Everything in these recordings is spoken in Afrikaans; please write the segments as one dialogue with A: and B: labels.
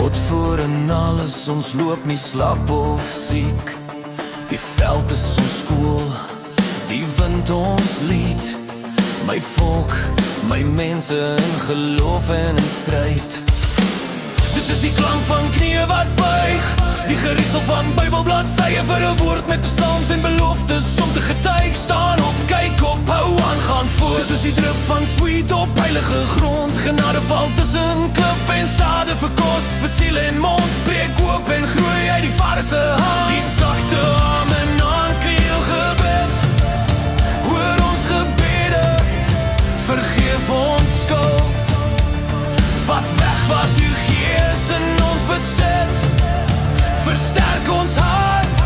A: God voor en alles, ons loop nie slap of siek. Die veld is ons skool, die wind ons lied. My volk, my mense in geloof en in stryd. Dit is die klank van knieë wat buig, die gerietsel van Bybelbladsye vir 'n woord met psalms en beloftes om te getuig. Staan op, kyk op, hou aan, gaan voort. Dit is die drup van sweet op heilige grond. Genade val tussen klip en sade vir kos, vir siel en mond. Breek oop en groei uit die Vader se hand. Die sagte amen aan kriel gebed. Hoor ons gebede, vergeef ons skuld. Vat weg wat u gees in ons besit. Versterk ons hart,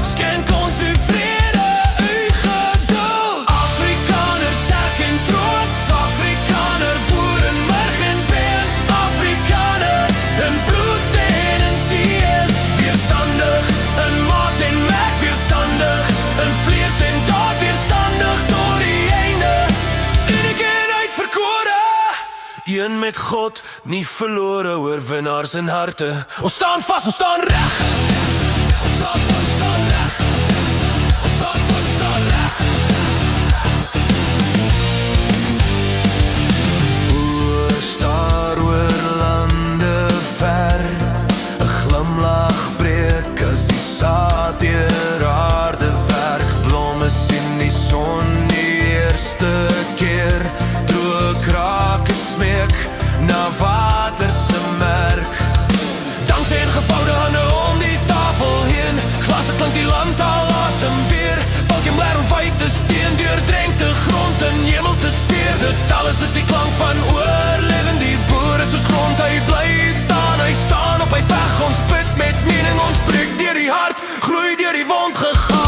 A: skenk ons uw vrede, uw geduld. Afrikaner sterk en trots, Afrikaner boer en murg en been. Afrikaner in bloed en in siel, weerstandig in maat en merk, weerstandig in vlees en daad, weerstandig tot die einde, uniek en uitverkore. Een met God, nie verlore, oorwinnaars in harte. Ons staan vast, ons staan reg. Ons staan vast, staan reg. Ons staan vast, staan reg. Oor staar oor lande ver, 'n glimlach breek as die saad deur aarde werk. Blomme sien die son die eerste keer, droë krake smeek na water se merk. Dans en gevoude hande om die tafel heen, glase klank die landtaal asem weer. Balk en blaar ontwyd de steen, deurdrenkte grond en hemelse sfeer. Dit alles is die klank van oorleven, die boer is soos grond. Hy bly staan, hy staan op, hy veg, ons bid met mening, ons breek deur die hart, groei deur die wond gegaan.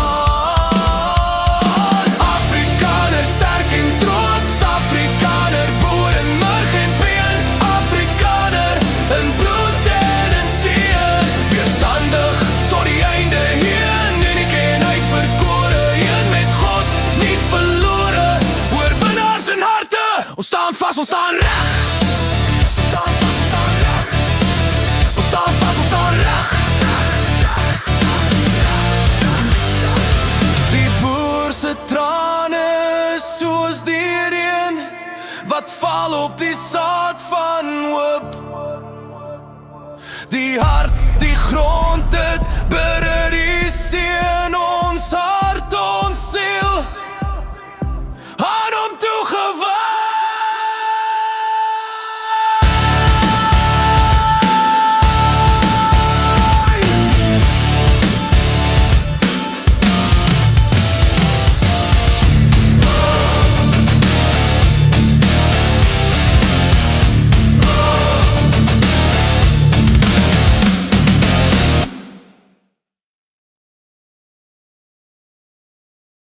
A: Afrikaner sterk en trots, Afrikaner boer en murg en been. Afrikaner in bloed en in siel, weerstandig tot die einde heen, uniek en uitverkore, een met God, nie verlore, oorwinnaars in harte. Ons staan vast, ons staan reg. Ons staan vast, ons staan reg. Ons staan vast, ons staan reg. Die boer se trane soos die reën wat val op die saad van